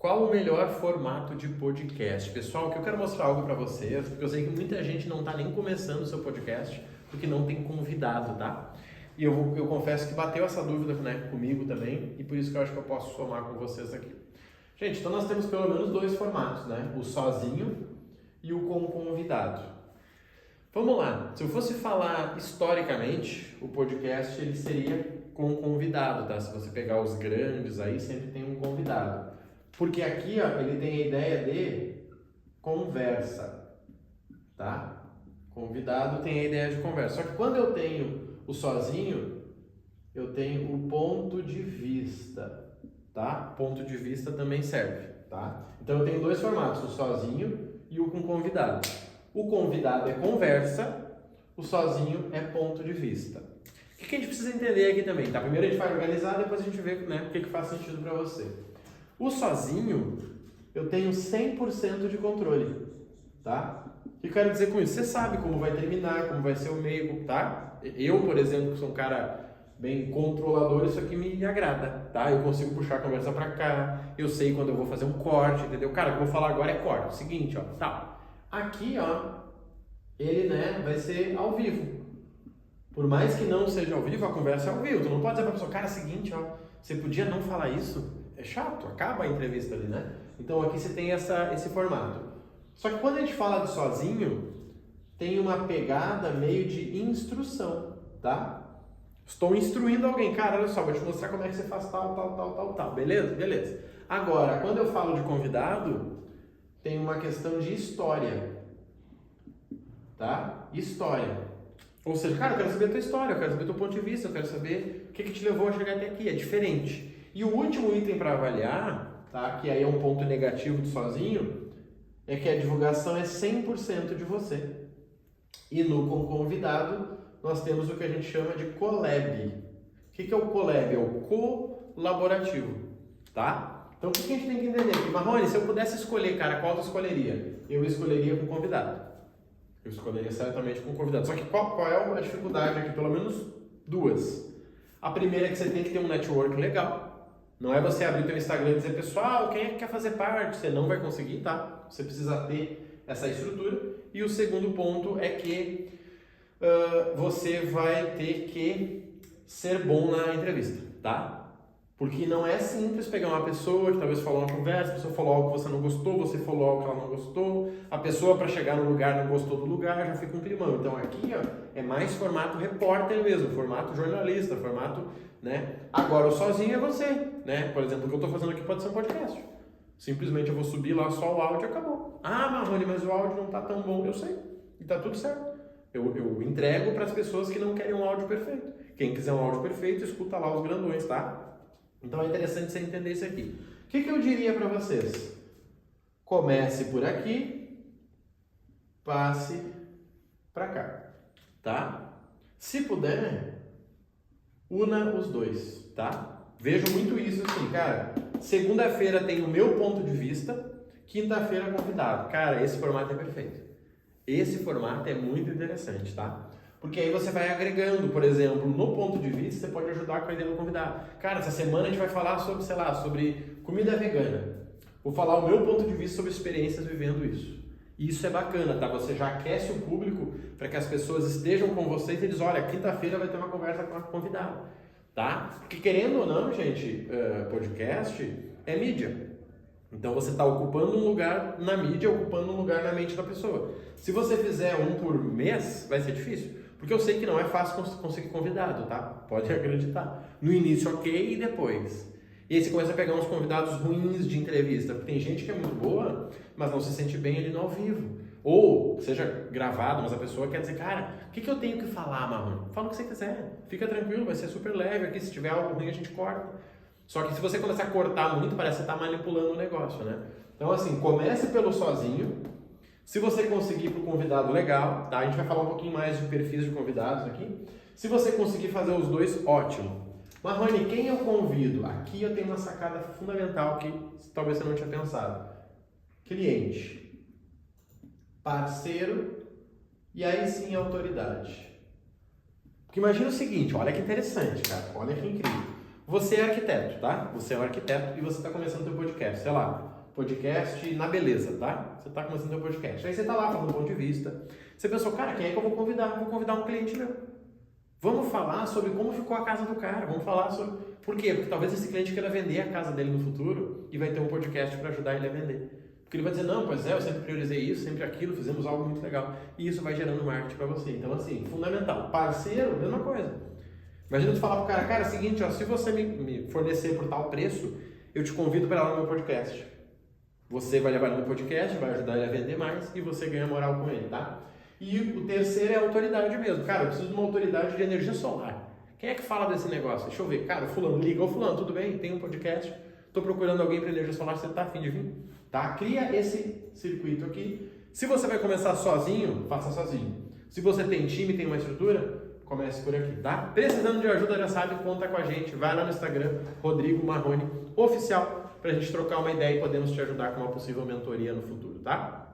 Qual o melhor formato de podcast? Pessoal, que eu quero mostrar algo para vocês, porque eu sei que muita gente não está nem começando o seu podcast, porque não tem convidado, tá? E eu confesso que bateu essa dúvida, né, comigo também, e por isso que eu acho que eu posso somar com vocês aqui. Gente, então nós temos pelo menos dois formatos, né? O sozinho e o com convidado. Vamos lá, se eu fosse falar historicamente, o podcast ele seria com convidado, tá? Se você pegar os grandes aí, sempre tem um convidado. Porque aqui, ó, ele tem a ideia de conversa, tá? Convidado tem a ideia de conversa. Só que quando eu tenho o sozinho, eu tenho o ponto de vista, tá? Ponto de vista também serve, tá? Então eu tenho dois formatos, o sozinho e o com convidado. O convidado é conversa, o sozinho é ponto de vista. O que a gente precisa entender aqui também, tá? Primeiro a gente vai organizar, depois a gente vê, né, o que faz sentido para você. O sozinho, eu tenho 100% de controle, tá? O que eu quero dizer com isso? Você sabe como vai terminar, como vai ser o meio, tá? Eu, por exemplo, que sou um cara bem controlador, isso aqui me agrada, tá? Eu consigo puxar a conversa pra cá, eu sei quando eu vou fazer um corte, entendeu? Cara, o que eu vou falar agora é corte. Seguinte, ó, tá. Aqui, ó, ele, né, vai ser ao vivo. Por mais que não seja ao vivo, a conversa é ao vivo. Tu não pode dizer pra pessoa, cara, seguinte, ó, você podia não falar isso? É chato, acaba a entrevista ali, né? Então aqui você tem esse formato. Só que quando a gente fala de sozinho, tem uma pegada meio de instrução, tá? Estou instruindo alguém, cara, olha só, vou te mostrar como é que você faz tal, beleza? Beleza. Agora, quando eu falo de convidado, tem uma questão de história, tá? História. Ou seja, cara, eu quero saber a tua história, eu quero saber o teu ponto de vista, eu quero saber o que te levou a chegar até aqui, é diferente. E o último item para avaliar, tá? Que aí é um ponto negativo de sozinho, é que a divulgação é 100% de você. E no com convidado, nós temos o que a gente chama de collab. O que é o collab? É o colaborativo, tá? Então o que a gente tem que entender aqui? Marrone, se eu pudesse escolher, cara, qual tu escolheria? Eu escolheria com convidado. Eu escolheria certamente com convidado. Só que qual é a dificuldade aqui? Pelo menos duas. A primeira é que você tem que ter um network legal. Não é você abrir o teu Instagram e dizer, pessoal, quem é que quer fazer parte? Você não vai conseguir, tá? Você precisa ter essa estrutura. E o segundo ponto é que você vai ter que ser bom na entrevista, tá? Porque não é simples pegar uma pessoa que talvez falou uma conversa, a pessoa falou algo que você não gostou, você falou algo que ela não gostou, a pessoa para chegar no lugar não gostou do lugar, já fica um climão. Então aqui, ó, é mais formato repórter mesmo, formato jornalista, formato, né? Agora o sozinho é você, né? Por exemplo, o que eu estou fazendo aqui pode ser um podcast. Simplesmente eu vou subir lá só o áudio e acabou. Ah, Marrone, mas o áudio não está tão bom. Eu sei, e tá tudo certo. Eu entrego para as pessoas que não querem um áudio perfeito. Quem quiser um áudio perfeito, escuta lá os grandões, tá? Então é interessante você entender isso aqui. O que eu diria para vocês? Comece por aqui, passe para cá, tá? Se puder, una os dois, tá? Vejo muito isso assim, cara. Segunda-feira tem o meu ponto de vista, quinta-feira convidado. Cara, esse formato é perfeito. Esse formato é muito interessante, tá? Porque aí você vai agregando, por exemplo, no ponto de vista, você pode ajudar com a ideia do convidado. Cara, essa semana a gente vai falar sobre, sei lá, sobre comida vegana. Vou falar o meu ponto de vista sobre experiências vivendo isso. E isso é bacana, tá? Você já aquece o público para que as pessoas estejam com vocês e eles, olha, quinta-feira vai ter uma conversa com a convidada, tá? Porque querendo ou não, gente, podcast é mídia. Então você está ocupando um lugar na mídia, ocupando um lugar na mente da pessoa. Se você fizer um por mês, vai ser difícil. Porque eu sei que não é fácil conseguir convidado, tá? Pode acreditar. No início, ok, e depois. E aí você começa a pegar uns convidados ruins de entrevista. Porque tem gente que é muito boa, mas não se sente bem ali no ao vivo. Ou seja gravado, mas a pessoa quer dizer, cara, o que eu tenho que falar, Marrone? Fala o que você quiser. Fica tranquilo, vai ser super leve aqui. Se tiver algo ruim, a gente corta. Só que se você começar a cortar muito, parece que você está manipulando o negócio, né? Então, assim, comece pelo sozinho. Se você conseguir para o convidado, legal, tá? A gente vai falar um pouquinho mais de perfis de convidados aqui. Se você conseguir fazer os dois, ótimo. Marrone, quem eu convido? Aqui eu tenho uma sacada fundamental que talvez você não tinha pensado. Cliente, parceiro e aí sim autoridade. Porque imagina o seguinte, olha que interessante, cara, olha que incrível. Você é arquiteto, tá? Você é um arquiteto e você está começando o seu podcast, sei lá, podcast na beleza, tá? Você está começando o seu podcast. Aí você está lá falando do ponto de vista. Você pensou, cara, quem é que eu vou convidar? Vou convidar um cliente meu. Vamos falar sobre como ficou a casa do cara. Vamos falar sobre... Por quê? Porque talvez esse cliente queira vender a casa dele no futuro e vai ter um podcast para ajudar ele a vender. Porque ele vai dizer, não, pois é, eu sempre priorizei isso, sempre aquilo, fizemos algo muito legal. E isso vai gerando marketing para você. Então, assim, fundamental. Parceiro, mesma coisa. Imagina tu falar pro cara, cara, é o seguinte, ó, se você me fornecer por tal preço, eu te convido para ir lá no meu podcast. Você vai levar no meu podcast, vai ajudar ele a vender mais e você ganha moral com ele, tá? E o terceiro é a autoridade mesmo. Cara, eu preciso de uma autoridade de energia solar. Quem é que fala desse negócio? Deixa eu ver. Cara, fulano, liga. Ô fulano, tudo bem? Tem um podcast. Tô procurando alguém para energia solar, você tá afim de vir? Tá? Cria esse circuito aqui. Se você vai começar sozinho, faça sozinho. Se você tem time, tem uma estrutura, comece por aqui, tá? Precisando de ajuda, já sabe, conta com a gente. Vai lá no Instagram, Rodrigo Marrone Oficial, pra gente trocar uma ideia e podemos te ajudar com uma possível mentoria no futuro, tá?